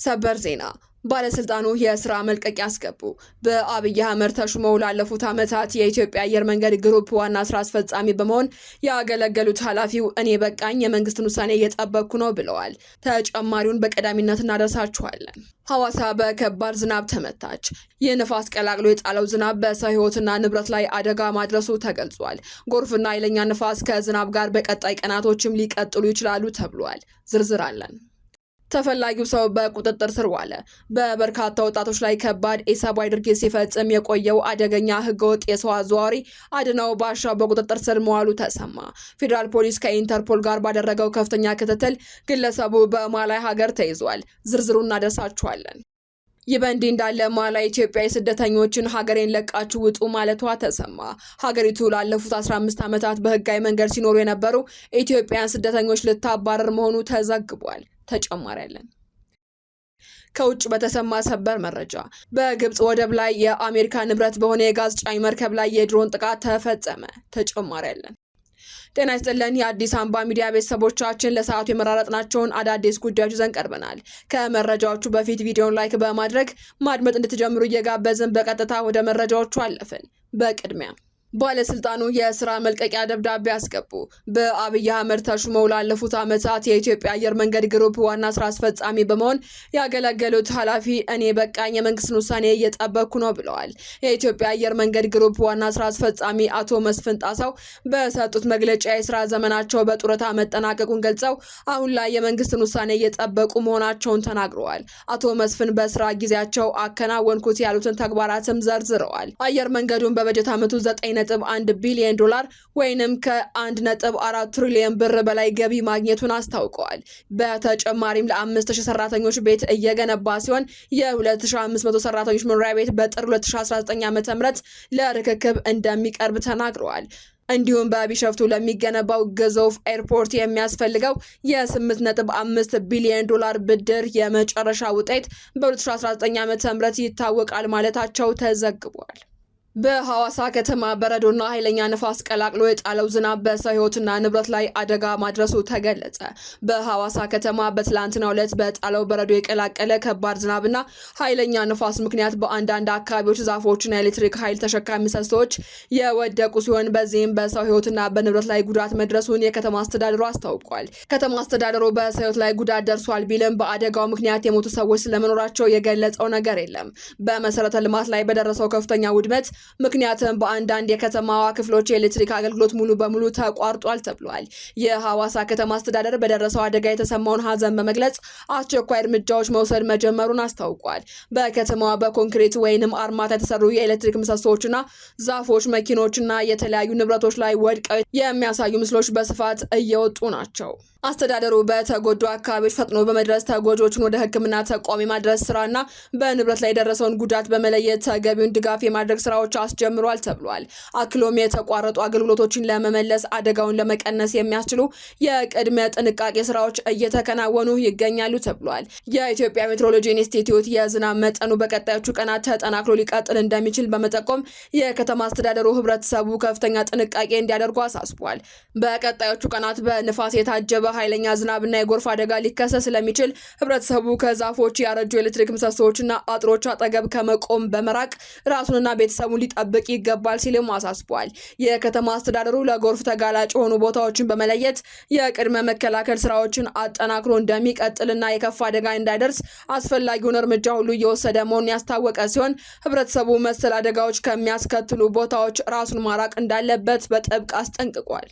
ሰበር ዜና ባለስልጣኑ የስራ መልቀቂያ አስገቡ። በአብይ አህመድ ተሹመው ላለፉት ዓመታት የኢትዮጵያ አየር መንገድ ግሩፕ ዋና ስራ አስፈጻሚ በመሆን ያገለገሉት ኃላፊው እኔ በቃኝ የመንግስትን ውሳኔ እየጠበቅኩ ነው ብለዋል። ተጨማሪውን በቀዳሚነት እናደርሳችኋለን። ሐዋሳ በከባድ ዝናብ ተመታች። የንፋስ ቀላቅሎ የጣለው ዝናብ በሰው ህይወትና ንብረት ላይ አደጋ ማድረሱ ተገልጿል። ጎርፍና ኃይለኛ ንፋስ ከዝናብ ጋር በቀጣይ ቀናቶችም ሊቀጥሉ ይችላሉ ተብሏል። ዝርዝር አለን። ተፈላጊው ሰው በቁጥጥር ስር ዋለ። በበርካታ ወጣቶች ላይ ከባድ ኢሰብአዊ ድርጊት ሲፈጽም የቆየው አደገኛ ህገወጥ የሰው አዘዋዋሪ አድነው ባሻው በቁጥጥር ስር መዋሉ ተሰማ። ፌዴራል ፖሊስ ከኢንተርፖል ጋር ባደረገው ከፍተኛ ክትትል ግለሰቡ በማላይ ሀገር ተይዟል። ዝርዝሩን እናደርሳችኋለን። ይህ በእንዲህ እንዳለ ማላይ ኢትዮጵያ የስደተኞችን ሀገሬን ለቃችሁ ውጡ ማለቷ ተሰማ። ሀገሪቱ ላለፉት 15 ዓመታት በህጋዊ መንገድ ሲኖሩ የነበሩ ኢትዮጵያውያን ስደተኞች ልታባረር መሆኑ ተዘግቧል። ተጨማሪ ያለን ከውጭ በተሰማ ሰበር መረጃ በግብጽ ወደብ ላይ የአሜሪካ ንብረት በሆነ የጋዝ ጫኝ መርከብ ላይ የድሮን ጥቃት ተፈጸመ። ተጨማሪ ያለን ጤና ይስጥልን የአዲስ አምባ ሚዲያ ቤተሰቦቻችን ለሰዓቱ የመራረጥናቸውን አዳዲስ ጉዳዮች ይዘን ቀርበናል። ከመረጃዎቹ በፊት ቪዲዮን ላይክ በማድረግ ማድመጥ እንድትጀምሩ እየጋበዝን በቀጥታ ወደ መረጃዎቹ አለፍን። በቅድሚያ ባለስልጣኑ የስራ መልቀቂያ ደብዳቤ አስገቡ። በአብይ አህመድ ተሹመው ላለፉት ዓመታት የኢትዮጵያ አየር መንገድ ግሩፕ ዋና ስራ አስፈጻሚ በመሆን ያገለገሉት ኃላፊ እኔ በቃኝ የመንግስትን ውሳኔ እየጠበቅኩ ነው ብለዋል። የኢትዮጵያ አየር መንገድ ግሩፕ ዋና ስራ አስፈጻሚ አቶ መስፍን ጣሰው በሰጡት መግለጫ የስራ ዘመናቸው በጡረታ መጠናቀቁን ገልጸው አሁን ላይ የመንግስትን ውሳኔ እየጠበቁ መሆናቸውን ተናግረዋል። አቶ መስፍን በስራ ጊዜያቸው አከናወንኩት ያሉትን ተግባራትም ዘርዝረዋል። አየር መንገዱን በበጀት ዓመቱ 9.1 ቢሊዮን ዶላር ወይንም ከ1.4 ትሪሊዮን ብር በላይ ገቢ ማግኘቱን አስታውቀዋል። በተጨማሪም ለ5000 ሰራተኞች ቤት እየገነባ ሲሆን የ2500 ሰራተኞች መኖሪያ ቤት በጥር 2019 ዓ.ም ለርክክብ እንደሚቀርብ ተናግረዋል። እንዲሁም በቢሾፍቱ ለሚገነባው ግዙፍ ኤርፖርት የሚያስፈልገው የ8.5 ቢሊዮን ዶላር ብድር የመጨረሻ ውጤት በ2019 ዓ.ም ይታወቃል ማለታቸው ተዘግቧል። በሐዋሳ ከተማ በረዶና ኃይለኛ ንፋስ ቀላቅሎ የጣለው ዝናብ በሰው ህይወትና ንብረት ላይ አደጋ ማድረሱ ተገለጸ። በሐዋሳ ከተማ በትላንትናው ዕለት በጣለው በረዶ የቀላቀለ ከባድ ዝናብና ኃይለኛ ንፋስ ምክንያት በአንዳንድ አካባቢዎች ዛፎችና ኤሌክትሪክ ኃይል ተሸካሚ ምሰሶች የወደቁ ሲሆን በዚህም በሰው ህይወትና በንብረት ላይ ጉዳት መድረሱን የከተማ አስተዳደሩ አስታውቋል። ከተማ አስተዳደሩ በሰው ህይወት ላይ ጉዳት ደርሷል ቢልም በአደጋው ምክንያት የሞቱ ሰዎች ስለመኖራቸው የገለጸው ነገር የለም። በመሰረተ ልማት ላይ በደረሰው ከፍተኛ ውድመት ምክንያቱም በአንዳንድ የከተማዋ ክፍሎች የኤሌክትሪክ አገልግሎት ሙሉ በሙሉ ተቋርጧል ተብሏል። የሐዋሳ ከተማ አስተዳደር በደረሰው አደጋ የተሰማውን ሀዘን በመግለጽ አስቸኳይ እርምጃዎች መውሰድ መጀመሩን አስታውቋል። በከተማዋ በኮንክሪት ወይንም አርማታ የተሰሩ የኤሌክትሪክ ምሰሶዎችና ዛፎች፣ መኪኖችና የተለያዩ ንብረቶች ላይ ወድቀው የሚያሳዩ ምስሎች በስፋት እየወጡ ናቸው። አስተዳደሩ በተጎዱ አካባቢዎች ፈጥኖ በመድረስ ተጎጂዎችን ወደ ሕክምና ተቋም የማድረስ ስራና በንብረት ላይ የደረሰውን ጉዳት በመለየት ተገቢውን ድጋፍ የማድረግ ስራዎች አስጀምሯል ተብሏል። አክሎም የተቋረጡ አገልግሎቶችን ለመመለስ አደጋውን ለመቀነስ የሚያስችሉ የቅድመ ጥንቃቄ ስራዎች እየተከናወኑ ይገኛሉ ተብሏል። የኢትዮጵያ ሜትሮሎጂ ኢንስቲትዩት የዝናብ መጠኑ በቀጣዮቹ ቀናት ተጠናክሮ ሊቀጥል እንደሚችል በመጠቆም የከተማ አስተዳደሩ ህብረተሰቡ ከፍተኛ ጥንቃቄ እንዲያደርጉ አሳስቧል። በቀጣዮቹ ቀናት በንፋስ የታጀበ ኃይለኛ ዝናብና የጎርፍ አደጋ ሊከሰት ስለሚችል ህብረተሰቡ ከዛፎች፣ ያረጁ ኤሌክትሪክ ምሰሶዎችና አጥሮች አጠገብ ከመቆም በመራቅ ራሱንና ቤተሰቡን ሊጠብቅ ይገባል ሲልም አሳስቧል። የከተማ አስተዳደሩ ለጎርፍ ተጋላጭ የሆኑ ቦታዎችን በመለየት የቅድመ መከላከል ስራዎችን አጠናክሮ እንደሚቀጥልና የከፋ አደጋ እንዳይደርስ አስፈላጊውን እርምጃ ሁሉ እየወሰደ መሆኑን ያስታወቀ ሲሆን ህብረተሰቡ መሰል አደጋዎች ከሚያስከትሉ ቦታዎች ራሱን ማራቅ እንዳለበት በጥብቅ አስጠንቅቋል።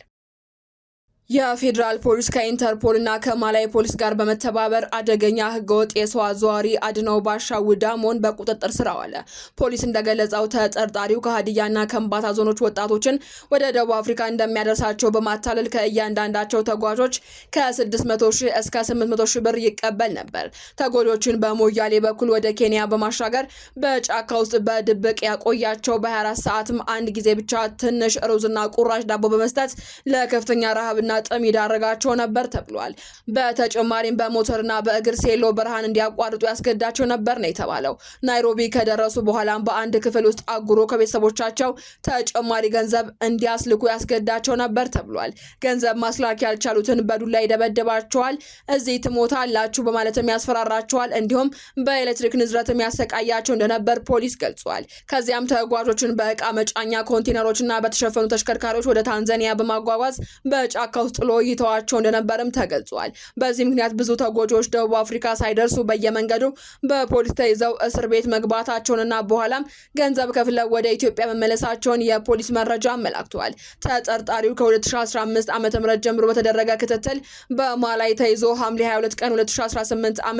የፌዴራል ፖሊስ ከኢንተርፖል እና ከማላይ ፖሊስ ጋር በመተባበር አደገኛ ህገወጥ የሰው አዘዋዋሪ አድነው ባሻው ዳሞን በቁጥጥር ስር አዋለ። ፖሊስ እንደገለጸው ተጠርጣሪው ከሀዲያና ከምባታ ዞኖች ወጣቶችን ወደ ደቡብ አፍሪካ እንደሚያደርሳቸው በማታለል ከእያንዳንዳቸው ተጓዦች ከ600,000 እስከ 800,000 ብር ይቀበል ነበር። ተጓዦችን በሞያሌ በኩል ወደ ኬንያ በማሻገር በጫካ ውስጥ በድብቅ ያቆያቸው በ24 ሰዓትም አንድ ጊዜ ብቻ ትንሽ ሩዝና ቁራሽ ዳቦ በመስጠት ለከፍተኛ ረሃብና ለጥም ይዳረጋቸው ነበር ተብሏል። በተጨማሪም በሞተርና በእግር ሴሎ በረሃን እንዲያቋርጡ ያስገዳቸው ነበር ነው የተባለው። ናይሮቢ ከደረሱ በኋላም በአንድ ክፍል ውስጥ አጉሮ ከቤተሰቦቻቸው ተጨማሪ ገንዘብ እንዲያስልኩ ያስገዳቸው ነበር ተብሏል። ገንዘብ ማስላክ ያልቻሉትን በዱላ ይደበደባቸዋል፣ እዚህ ትሞታላችሁ በማለትም ያስፈራራቸዋል። እንዲሁም በኤሌክትሪክ ንዝረትም ያሰቃያቸው እንደነበር ፖሊስ ገልጿል። ከዚያም ተጓዦችን በእቃ መጫኛ ኮንቴነሮችና በተሸፈኑ ተሽከርካሪዎች ወደ ታንዛኒያ በማጓጓዝ በጫካ ውስጥ ጥሎ ይተዋቸው እንደነበርም ተገልጿል። በዚህ ምክንያት ብዙ ተጎጂዎች ደቡብ አፍሪካ ሳይደርሱ በየመንገዱ በፖሊስ ተይዘው እስር ቤት መግባታቸውንና በኋላም ገንዘብ ከፍለው ወደ ኢትዮጵያ መመለሳቸውን የፖሊስ መረጃ አመላክቷል። ተጠርጣሪው ከ2015 ዓ.ም ጀምሮ በተደረገ ክትትል በማላይ ተይዞ ሐምሌ 22 ቀን 2018 ዓ.ም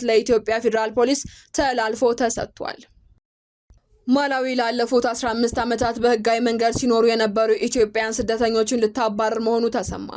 ለኢትዮጵያ ፌዴራል ፖሊስ ተላልፎ ተሰጥቷል። ማላዊ ላለፉት 15 ዓመታት በህጋዊ መንገድ ሲኖሩ የነበሩ ኢትዮጵያውያን ስደተኞችን ልታባረር መሆኑ ተሰማ።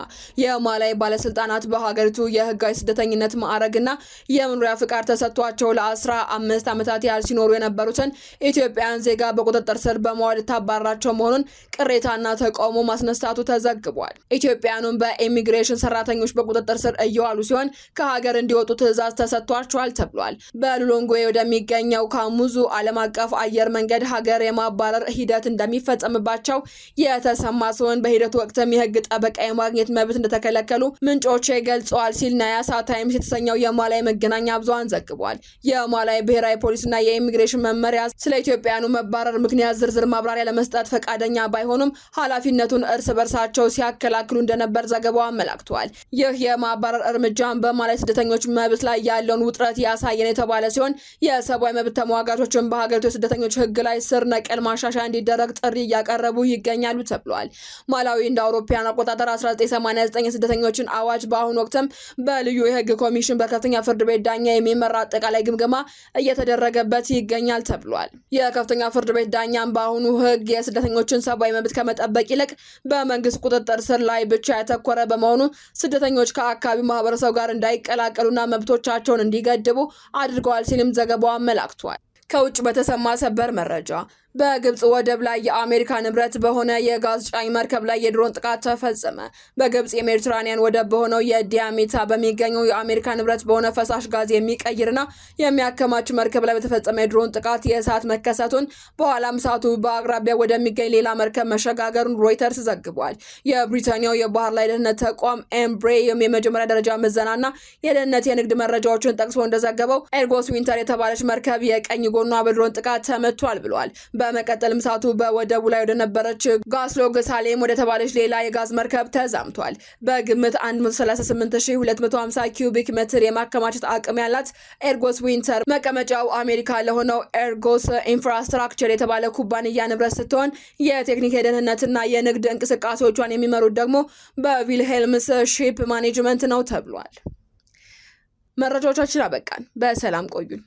የማላዊ ባለስልጣናት በሀገሪቱ የህጋዊ ስደተኝነት ማዕረግና የመኖሪያ ፍቃድ ተሰጥቷቸው ለ15 ዓመታት ያህል ሲኖሩ የነበሩትን ኢትዮጵያውያን ዜጋ በቁጥጥር ስር በመዋል ልታባረራቸው መሆኑን ቅሬታና ተቃውሞ ማስነሳቱ ተዘግቧል። ኢትዮጵያውያኑን በኢሚግሬሽን ሰራተኞች በቁጥጥር ስር እየዋሉ ሲሆን ከሀገር እንዲወጡ ትዕዛዝ ተሰጥቷቸዋል ተብሏል። በሉሎንጎ ወደሚገኘው ካሙዙ ዓለም አቀፍ አየር መንገድ ሀገር የማባረር ሂደት እንደሚፈጸምባቸው የተሰማ ሲሆን በሂደቱ ወቅትም የህግ ጠበቃ የማግኘት መብት እንደተከለከሉ ምንጮች ገልጸዋል ሲል ናያሳ ታይምስ የተሰኘው የማላይ መገናኛ ብዙሃን ዘግቧል። የማላይ ብሔራዊ ፖሊስና የኢሚግሬሽን መመሪያ ስለ ኢትዮጵያውያኑ መባረር ምክንያት ዝርዝር ማብራሪያ ለመስጠት ፈቃደኛ ባይሆኑም ኃላፊነቱን እርስ በርሳቸው ሲያከላክሉ እንደነበር ዘገባው አመላክቷል። ይህ የማባረር እርምጃን በማላይ ስደተኞች መብት ላይ ያለውን ውጥረት ያሳየን የተባለ ሲሆን የሰብአዊ መብት ተሟጋቾችን በሀገሪቱ የስደተኞች ህግ ላይ ስር ነቀል ማሻሻያ እንዲደረግ ጥሪ እያቀረቡ ይገኛሉ ተብሏል። ማላዊ እንደ አውሮፓውያን አቆጣጠር 1989 የስደተኞችን አዋጅ በአሁኑ ወቅትም በልዩ የህግ ኮሚሽን በከፍተኛ ፍርድ ቤት ዳኛ የሚመራ አጠቃላይ ግምገማ እየተደረገበት ይገኛል ተብሏል። የከፍተኛ ፍርድ ቤት ዳኛም በአሁኑ ህግ የስደተኞችን ሰብአዊ መብት ከመጠበቅ ይልቅ በመንግስት ቁጥጥር ስር ላይ ብቻ ያተኮረ በመሆኑ ስደተኞች ከአካባቢው ማህበረሰብ ጋር እንዳይቀላቀሉና መብቶቻቸውን እንዲገድቡ አድርገዋል ሲልም ዘገባው አመላክቷል። ከውጭ በተሰማ ሰበር መረጃ በግብጽ ወደብ ላይ የአሜሪካ ንብረት በሆነ የጋዝ ጫኝ መርከብ ላይ የድሮን ጥቃት ተፈጸመ። በግብጽ የሜዲትራኒያን ወደብ በሆነው የዲያሜታ በሚገኘው የአሜሪካ ንብረት በሆነ ፈሳሽ ጋዝ የሚቀይርና የሚያከማች መርከብ ላይ በተፈጸመ የድሮን ጥቃት የእሳት መከሰቱን በኋላም እሳቱ በአቅራቢያ ወደሚገኝ ሌላ መርከብ መሸጋገሩን ሮይተርስ ዘግቧል። የብሪታንያው የባህር ላይ ደህንነት ተቋም ኤምብሬ የመጀመሪያ ደረጃ ምዘናና የደህንነት የንግድ መረጃዎችን ጠቅሶ እንደዘገበው ኤርጎስ ዊንተር የተባለች መርከብ የቀኝ ጎኗ በድሮን ጥቃት ተመቷል ብሏል። በመቀጠልም እሳቱ በወደቡ ላይ ወደነበረች ጋስሎግ ሳሌም ወደ ተባለች ሌላ የጋዝ መርከብ ተዛምቷል። በግምት 138250 ኪዩቢክ ሜትር የማከማቸት አቅም ያላት ኤርጎስ ዊንተር መቀመጫው አሜሪካ ለሆነው ኤርጎስ ኢንፍራስትራክቸር የተባለ ኩባንያ ንብረት ስትሆን የቴክኒክ የደህንነትና የንግድ እንቅስቃሴዎቿን የሚመሩት ደግሞ በቪልሄልምስ ሺፕ ማኔጅመንት ነው ተብሏል። መረጃዎቻችን አበቃን። በሰላም ቆዩን።